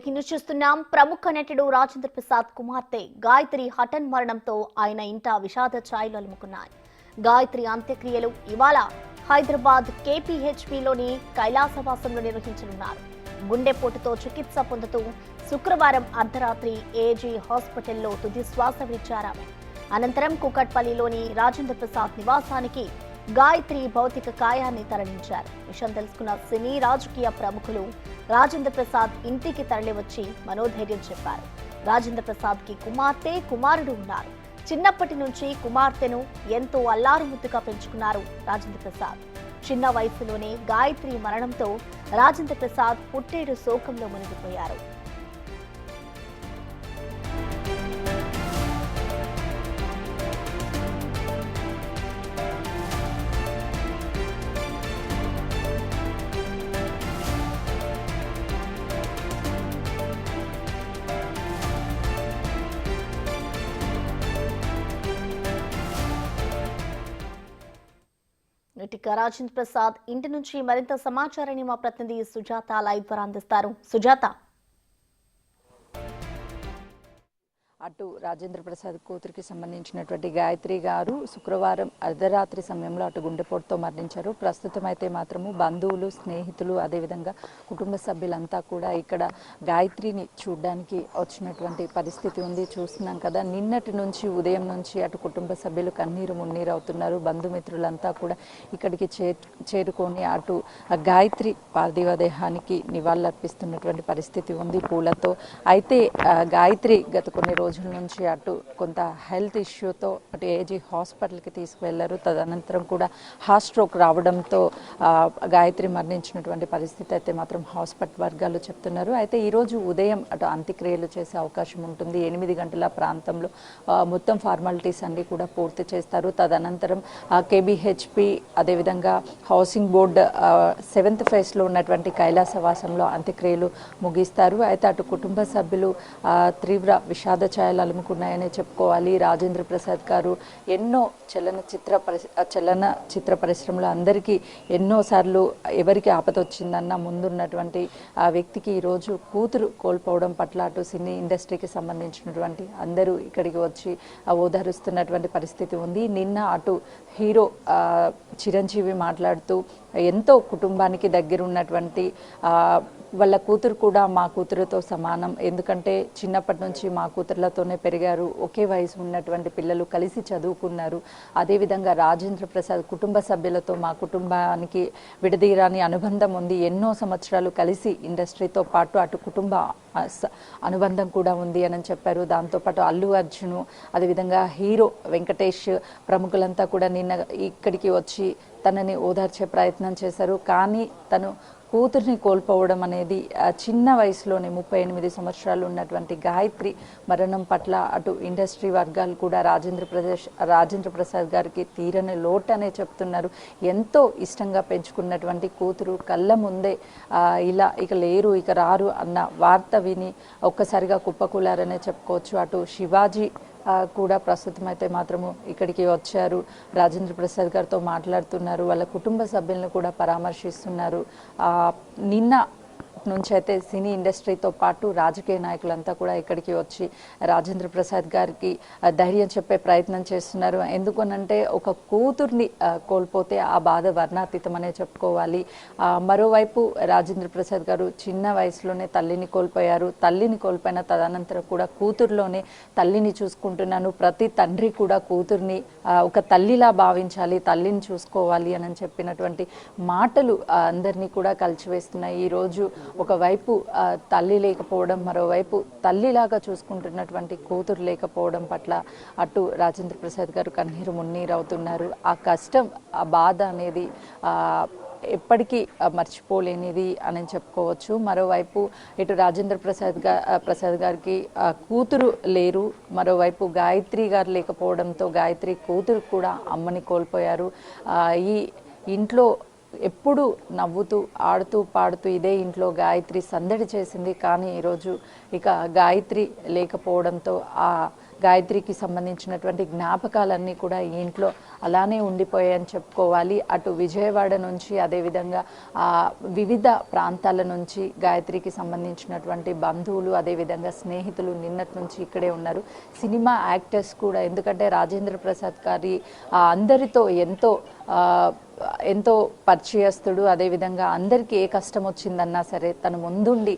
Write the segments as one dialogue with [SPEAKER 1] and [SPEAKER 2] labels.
[SPEAKER 1] Breaking news చూస్తున్నాం. ప్రముఖ నటుడు రాజేంద్ర ప్రసాద్ కుమార్తె గాయత్రి హఠన్ మరణంతో ఆయన ఇంట విషాద ఛాయలు అలుముకున్నాయి. గాయత్రి అంత్యక్రియలు ఇవాళ హైదరాబాద్ కేపీహెచ్పీలోని కైలాసవాసంలో నిర్వహించనున్నారు. గుండెపోటుతో చికిత్స పొందుతూ శుక్రవారం అర్ధరాత్రి ఏజీ హాస్పిటల్లో తుది శ్వాస విడిచారామె. అనంతరం కూకట్పల్లిలోని రాజేంద్ర ప్రసాద్ నివాసానికి గాయత్రి భౌతిక కాయాన్ని తరలించారు. విషయం తెలుసుకున్న సినీ రాజకీయ ప్రముఖులు రాజేంద్ర ప్రసాద్ ఇంటికి తరలివచ్చి మనోధైర్యం చెప్పారు. రాజేంద్ర ప్రసాద్ కి కుమార్తె, కుమారుడు ఉన్నారు. చిన్నప్పటి నుంచి కుమార్తెను ఎంతో అల్లారు ముద్దుగా పెంచుకున్నారు రాజేంద్ర ప్రసాద్. చిన్న వయసులోనే గాయత్రి మరణంతో రాజేంద్ర ప్రసాద్ పుట్టేడు శోకంలో మునిగిపోయారు. రాజేంద్ర ప్రసాద్ ఇంటి నుంచి మరింత సమాచారాన్ని మా ప్రతినిధి సుజాత లైవ్ ద్వారా అందిస్తారు. సుజాత,
[SPEAKER 2] అటు రాజేంద్ర ప్రసాద్ కూతురికి సంబంధించినటువంటి గాయత్రి గారు శుక్రవారం అర్ధరాత్రి సమయంలో అటు గుండెపోటుతో మరణించారు. ప్రస్తుతం అయితే మాత్రము బంధువులు, స్నేహితులు, అదేవిధంగా కుటుంబ సభ్యులంతా కూడా ఇక్కడ గాయత్రిని చూడడానికి వచ్చినటువంటి పరిస్థితి ఉంది. చూస్తున్నాం కదా, నిన్నటి నుంచి ఉదయం నుంచి అటు కుటుంబ సభ్యులు కన్నీరు మున్నీరు అవుతున్నారు. బంధుమిత్రులంతా కూడా ఇక్కడికి చేరుకొని అటు గాయత్రి పార్థివ దేహానికి నివాళులర్పిస్తున్నటువంటి పరిస్థితి ఉంది పూలతో. అయితే గాయత్రి గత కొన్ని రోజుల నుంచి అటు కొంత హెల్త్ ఇష్యూతో అటు ఏజీ హాస్పిటల్కి తీసుకువెళ్లారు. తదనంతరం కూడా హార్ట్ స్ట్రోక్ రావడంతో గాయత్రి మరణించినటువంటి పరిస్థితి అయితే మాత్రం హాస్పిటల్ వర్గాలు చెప్తున్నారు. అయితే ఈరోజు ఉదయం అటు అంత్యక్రియలు చేసే అవకాశం ఉంటుంది. 8 గంటల ప్రాంతంలో మొత్తం ఫార్మాలిటీస్ అన్ని కూడా పూర్తి చేస్తారు. తదనంతరం కేబీహెచ్పి అదేవిధంగా హౌసింగ్ బోర్డు 7th ఫేజ్లో ఉన్నటువంటి కైలాసవాసంలో అంత్యక్రియలు ముగిస్తారు. అయితే అటు కుటుంబ సభ్యులు తీవ్ర విషాద ఛాయలు అలుముకున్నాయనే చెప్పుకోవాలి. రాజేంద్ర ప్రసాద్ గారు ఎన్నో చలనచిత్ర పరిశ్రమలో అందరికీ ఎన్నోసార్లు ఎవరికి ఆపద వచ్చిందన్న ముందున్నటువంటి ఆ వ్యక్తికి ఈరోజు కూతురు కోల్పోవడం పట్ల అటు సినీ ఇండస్ట్రీకి సంబంధించినటువంటి అందరూ ఇక్కడికి వచ్చి ఓదారుస్తున్నటువంటి పరిస్థితి ఉంది. నిన్న అటు హీరో చిరంజీవి మాట్లాడుతూ ఎంతో కుటుంబానికి దగ్గరున్నటువంటి వాళ్ళ కూతురు కూడా మా కూతురుతో సమానం, ఎందుకంటే చిన్నప్పటి నుంచి మా కూతురులతోనే పెరిగారు, ఒకే వయసు ఉన్నటువంటి పిల్లలు కలిసి చదువుకున్నారు. అదేవిధంగా రాజేంద్ర ప్రసాద్ కుటుంబ సభ్యులతో మా కుటుంబానికి విడదీరాని అనుబంధం ఉంది. ఎన్నో సంవత్సరాలు కలిసి ఇండస్ట్రీతో పాటు అటు కుటుంబ అనుబంధం కూడా ఉంది అని చెప్పారు. దాంతోపాటు అల్లు అర్జున్, అదేవిధంగా హీరో వెంకటేష్ ప్రముఖులంతా కూడా నిన్న ఇక్కడికి వచ్చి తనని ఓదార్చే ప్రయత్నం చేశారు. కానీ తను కూతుర్ని కోల్పోవడం అనేది చిన్న వయసులోనే 38 సంవత్సరాలు ఉన్నటువంటి గాయత్రి మరణం పట్ల అటు ఇండస్ట్రీ వర్గాలు కూడా రాజేంద్ర ప్రసాద్ గారికి తీరని లోటు అనే చెప్తున్నారు. ఎంతో ఇష్టంగా పెంచుకున్నటువంటి కూతురు కళ్ళ ముందే ఇలా ఇక లేరు, ఇక రారు అన్న వార్త విని ఒక్కసారిగా కుప్పకూలారనే చెప్పుకోవచ్చు. అటు శివాజీ కూడా ప్రస్తుతం అయితే మాత్రము ఇక్కడికి వచ్చారు. రాజేంద్ర ప్రసాద్ గారితో మాట్లాడుతున్నారు. వాళ్ళ కుటుంబ సభ్యులను కూడా పరామర్శిస్తున్నారు. నిన్న నుంచి అయితే సినీ ఇండస్ట్రీతో పాటు రాజకీయ నాయకులంతా కూడా ఇక్కడికి వచ్చి రాజేంద్ర ప్రసాద్ గారికి ధైర్యం చెప్పే ప్రయత్నం చేస్తున్నారు. ఎందుకనంటే ఒక కూతుర్ని కోల్పోతే ఆ బాధ వర్ణాతీతమనే చెప్పుకోవాలి. మరోవైపు రాజేంద్ర ప్రసాద్ గారు చిన్న వయసులోనే తల్లిని కోల్పోయారు. తల్లిని కోల్పోయిన తదనంతరం కూడా కూతురులోనే తల్లిని చూసుకుంటున్నాను, ప్రతి తండ్రి కూడా కూతుర్ని ఒక తల్లిలా భావించాలి, తల్లిని చూసుకోవాలి అని చెప్పినటువంటి మాటలు అందరినీ కూడా కలిచివేస్తున్నాయి. ఈరోజు ఒకవైపు తల్లి లేకపోవడం, మరోవైపు తల్లిలాగా చూసుకుంటున్నటువంటి కూతురు లేకపోవడం పట్ల అటు రాజేంద్ర ప్రసాద్ గారు కన్నీరు మున్నీరు అవుతున్నారు. ఆ కష్టం, ఆ బాధ అనేది ఎప్పటికీ మర్చిపోలేనిది అని చెప్పుకోవచ్చు. మరోవైపు ఇటు రాజేంద్ర ప్రసాద్ గారికి కూతురు లేరు, మరోవైపు గాయత్రి గారు లేకపోవడంతో గాయత్రి కూతురు కూడా అమ్మని కోల్పోయారు. ఈ ఇంట్లో ఎప్పుడు నవ్వుతూ ఆడుతూ పాడుతూ ఇదే ఇంట్లో గాయత్రి సందడి చేసింది. కానీ ఈరోజు ఇక గాయత్రి లేకపోవడంతో ఆ గాయత్రికి సంబంధించినటువంటి జ్ఞాపకాలన్నీ కూడా ఈ ఇంట్లో అలానే ఉండిపోయాయని చెప్పుకోవాలి. అటు విజయవాడ నుంచి అదేవిధంగా వివిధ ప్రాంతాల నుంచి గాయత్రికి సంబంధించినటువంటి బంధువులు అదేవిధంగా స్నేహితులు నిన్నటి నుంచి ఇక్కడే ఉన్నారు. సినిమా యాక్టర్స్ కూడా, ఎందుకంటే రాజేంద్ర ప్రసాద్ గారి అందరితో ఎంతో పరిచయస్తుడు. అదేవిధంగా అందరికీ ఏ కష్టం వచ్చిందన్నా సరే తను ముందుండి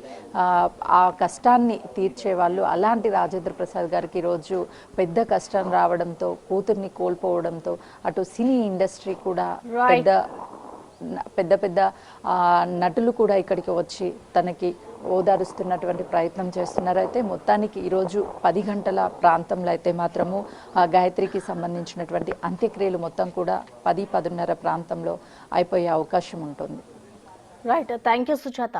[SPEAKER 2] ఆ కష్టాన్ని తీర్చేవాళ్ళు. అలాంటి రాజేంద్ర ప్రసాద్ గారికి ఈరోజు పెద్ద కష్టం రావడంతో, కూతుర్ని కోల్పోవడంతో అటు సినీ ఇండస్ట్రీ కూడా పెద్ద నటులు కూడా ఇక్కడికి వచ్చి తనకి ఓదారుస్తున్నటువంటి ప్రయత్నం చేస్తున్నారు. అయితే మొత్తానికి ఈరోజు 10 గంటల ప్రాంతంలో అయితే మాత్రము గాయత్రికి సంబంధించినటువంటి అంత్యక్రియలు మొత్తం కూడా 10-10:30 ప్రాంతంలో అయిపోయే అవకాశం ఉంటుంది.
[SPEAKER 1] Right, thank you Sujatha.